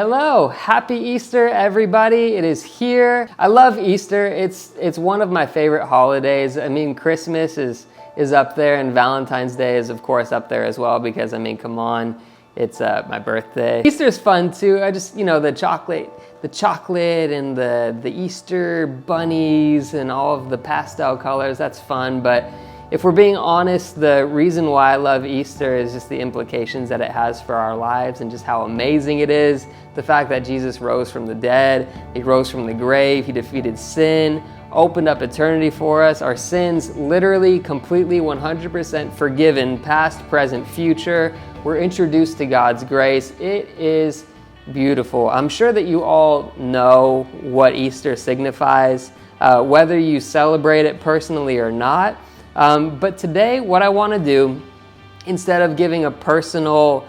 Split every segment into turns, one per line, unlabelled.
Hello, happy Easter, everybody. It is here. I love Easter. It's one of my favorite holidays. I mean, Christmas is up there, and Valentine's Day is of course up there as well because, I mean, come on, it's my birthday. Easter's fun too. I just, the chocolate and the Easter bunnies and all of the pastel colors, that's fun. But if we're being honest, the reason why I love Easter is just the implications that it has for our lives and just how amazing it is. The fact that Jesus rose from the dead, he rose from the grave, he defeated sin, opened up eternity for us. Our sins literally, completely, 100% forgiven, past, present, future. We're introduced to God's grace. It is beautiful. I'm sure that you all know what Easter signifies, whether you celebrate it personally or not. But today, what I want to do, instead of giving a personal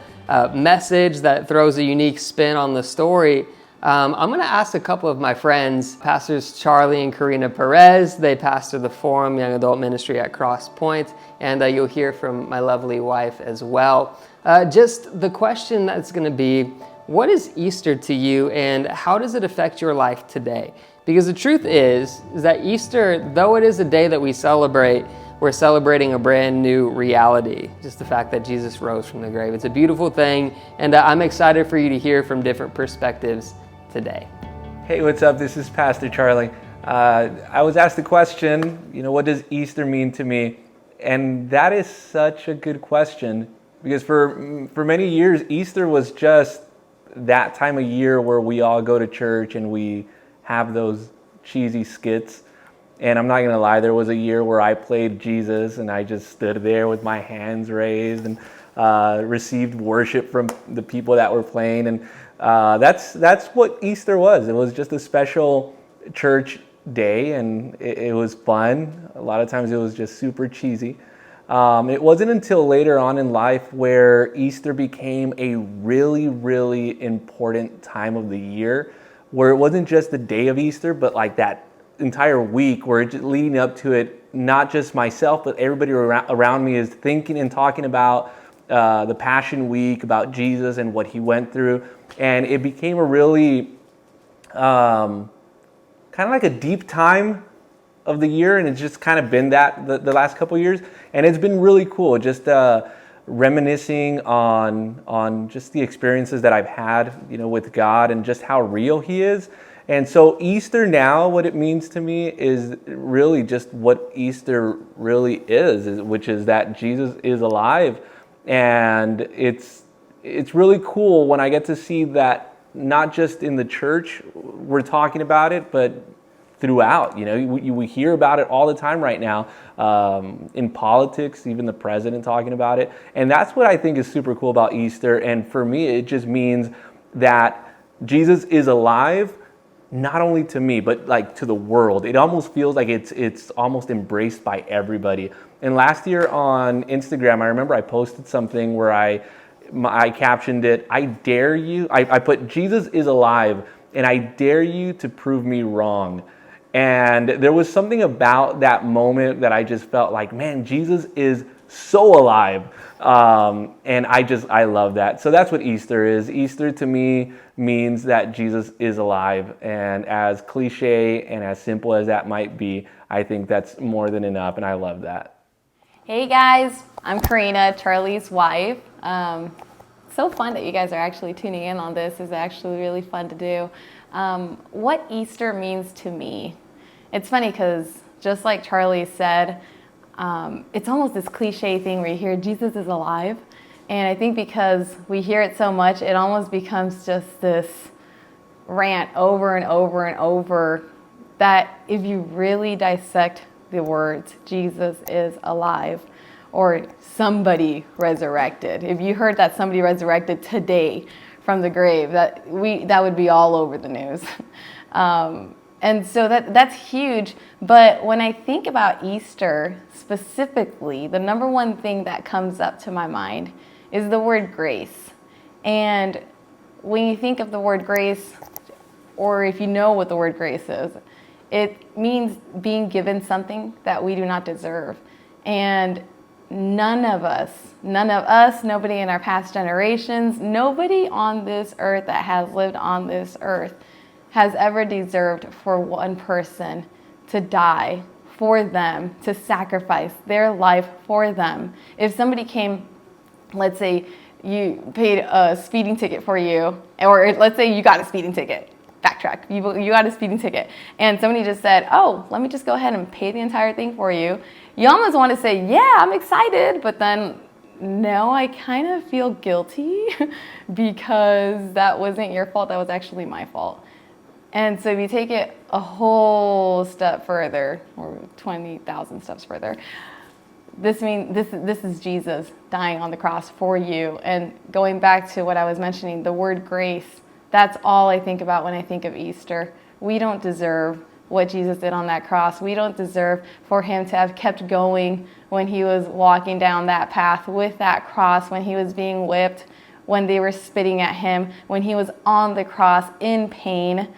message that throws a unique spin on the story, I'm going to ask a couple of my friends, Pastors Charlie and Karina Perez. They pastor the Forum Young Adult Ministry at Cross Point, and you'll hear from my lovely wife as well. Just the question that's going to be, what is Easter to you, and how does it affect your life today? Because the truth is that Easter, though it is a day that we celebrate, we're celebrating a brand new reality, just the fact that Jesus rose from the grave. It's a beautiful thing, and I'm excited for you to hear from different perspectives today.
Hey, what's up? This is Pastor Charlie. I was asked the question, what does Easter mean to me? And that is such a good question, because for many years, Easter was just that time of year where we all go to church and we have those cheesy skits. And I'm not going to lie, there was a year where I played Jesus and I just stood there with my hands raised and received worship from the people that were playing. And that's what Easter was. It was just a special church day, and it was fun. A lot of times it was just super cheesy. It wasn't until later on in life where Easter became a really, really important time of the year, where it wasn't just the day of Easter, but like that entire week where it's leading up to it, not just myself, but everybody around me is thinking and talking about the Passion Week, about Jesus and what he went through. And it became a really kind of like a deep time of the year, and it's just kind of been that the last couple of years. And it's been really cool, just reminiscing on just the experiences that I've had, with God and just how real he is. And so Easter now, what it means to me is really just what Easter really is, which is that Jesus is alive. And it's really cool when I get to see that not just in the church we're talking about it, but throughout. We hear about it all the time right now, in politics, even the president talking about it. And that's what I think is super cool about Easter. And for me, it just means that Jesus is alive, not only to me, but like to the world. It almost feels like it's almost embraced by everybody. And last year on Instagram, I remember I posted something where I captioned it, I dare you, I put Jesus is alive, and I dare you to prove me wrong. And there was something about that moment that I just felt like, man, Jesus is so alive. And I love that. So that's what Easter is. Easter to me means that Jesus is alive. And as cliche and as simple as that might be, I think that's more than enough. And I love that.
Hey guys, I'm Karina, Charlie's wife. So fun that you guys are actually tuning in on this. It's actually really fun to do. What Easter means to me. It's funny because just like Charlie said, it's almost this cliche thing where you hear Jesus is alive. And I think because we hear it so much, it almost becomes just this rant over and over and over that if you really dissect the words, Jesus is alive, or somebody resurrected. If you heard that somebody resurrected today from the grave, that would be all over the news. And so that's huge. But when I think about Easter specifically, the number one thing that comes up to my mind is the word grace. And when you think of the word grace, or if you know what the word grace is, it means being given something that we do not deserve. And none of us, nobody in our past generations, nobody on this earth that has lived on this earth has ever deserved for one person to die for them, to sacrifice their life for them. If somebody came, let's say you paid a speeding ticket for you, or let's say you got a speeding ticket, backtrack, you got a speeding ticket, and somebody just said, oh, let me just go ahead and pay the entire thing for you. You almost want to say, yeah, I'm excited, but then, no, I kind of feel guilty because that wasn't your fault, that was actually my fault. And so if you take it a whole step further, or 20,000 steps further, this is Jesus dying on the cross for you. And going back to what I was mentioning, the word grace, that's all I think about when I think of Easter. We don't deserve what Jesus did on that cross. We don't deserve for him to have kept going when he was walking down that path with that cross, when he was being whipped, when they were spitting at him, when he was on the cross in pain.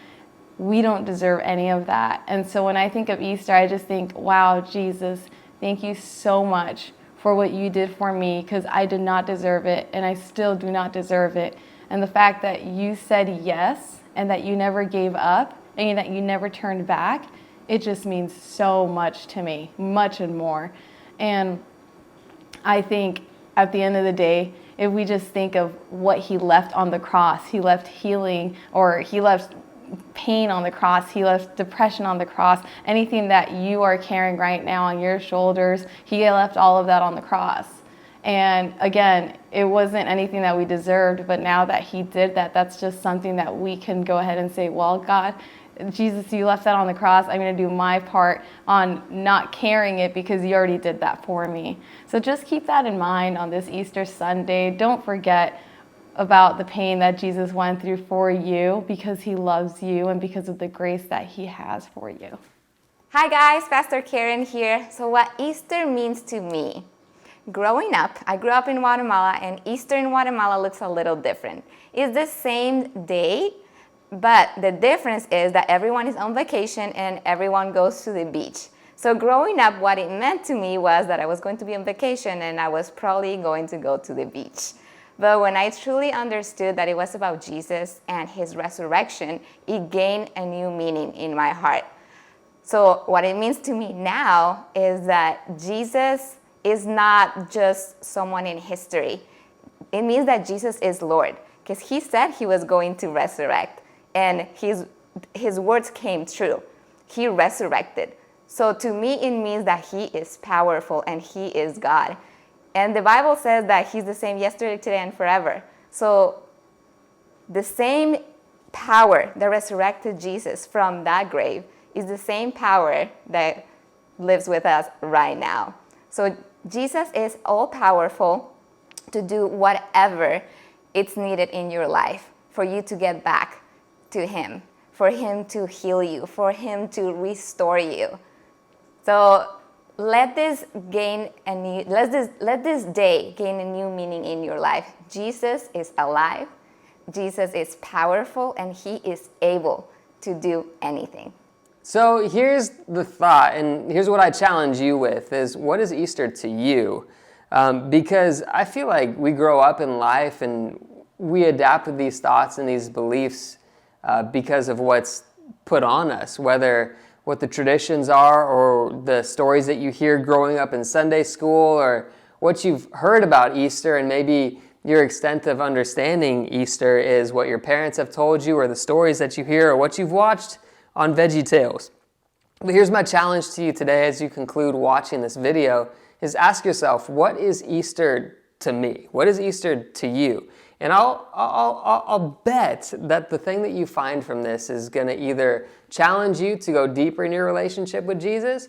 We don't deserve any of that. And so when I think of Easter, I just think, wow, Jesus, thank you so much for what you did for me, because I did not deserve it, and I still do not deserve it. And the fact that you said yes, and that you never gave up, and that you never turned back, it just means so much to me, much and more. And I think at the end of the day, if we just think of what he left on the cross, he left healing, or he left pain on the cross, he left depression on the cross, anything that you are carrying right now on your shoulders, he left all of that on the cross. And again, it wasn't anything that we deserved, but now that he did that, that's just something that we can go ahead and say, well, God, Jesus, you left that on the cross. I'm going to do my part on not carrying it because you already did that for me. So just keep that in mind on this Easter Sunday. Don't forget about the pain that Jesus went through for you, because he loves you and because of the grace that he has for you.
Hi guys, Pastor Karen here. So what Easter means to me. Growing up, I grew up in Guatemala, and Easter in Guatemala looks a little different. It's the same day, but the difference is that everyone is on vacation and everyone goes to the beach. So growing up, what it meant to me was that I was going to be on vacation and I was probably going to go to the beach. But when I truly understood that it was about Jesus and his resurrection, it gained a new meaning in my heart. So what it means to me now is that Jesus is not just someone in history. It means that Jesus is Lord, because he said he was going to resurrect, and his words came true. He resurrected. So to me, it means that he is powerful and he is God. And the Bible says that he's the same yesterday, today, and forever. So the same power that resurrected Jesus from that grave is the same power that lives with us right now. So Jesus is all-powerful to do whatever it's needed in your life for you to get back to him, for him to heal you, for him to restore you. So let this day gain a new meaning in your life. Jesus is alive, Jesus is powerful, and he is able to do anything.
So here's the thought, and here's what I challenge you with, is what is Easter to you? Because I feel like we grow up in life and we adapt with these thoughts and these beliefs because of what's put on us, whether what the traditions are or the stories that you hear growing up in Sunday school, or what you've heard about Easter, and maybe your extent of understanding Easter is what your parents have told you, or the stories that you hear, or what you've watched on Veggie Tales. But here's my challenge to you today as you conclude watching this video, is ask yourself, what is Easter to me? What is Easter to you? And I'll bet that the thing that you find from this is going to either challenge you to go deeper in your relationship with Jesus,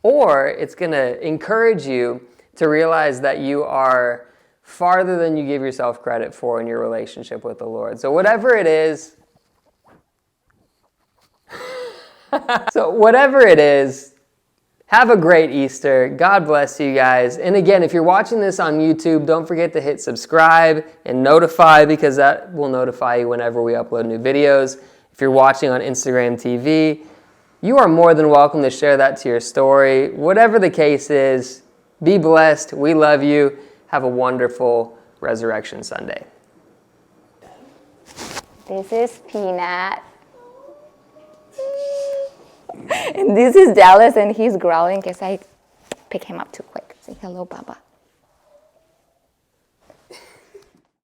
or it's going to encourage you to realize that you are farther than you give yourself credit for in your relationship with the Lord. So whatever it is, have a great Easter. God bless you guys. And again, if you're watching this on YouTube, don't forget to hit subscribe and notify, because that will notify you whenever we upload new videos. If you're watching on Instagram TV, you are more than welcome to share that to your story. Whatever the case is, Be blessed. We love you. Have a wonderful Resurrection Sunday.
This is Peanut. And this is Dallas, and he's growling because I pick him up too quick. Say hello, Baba.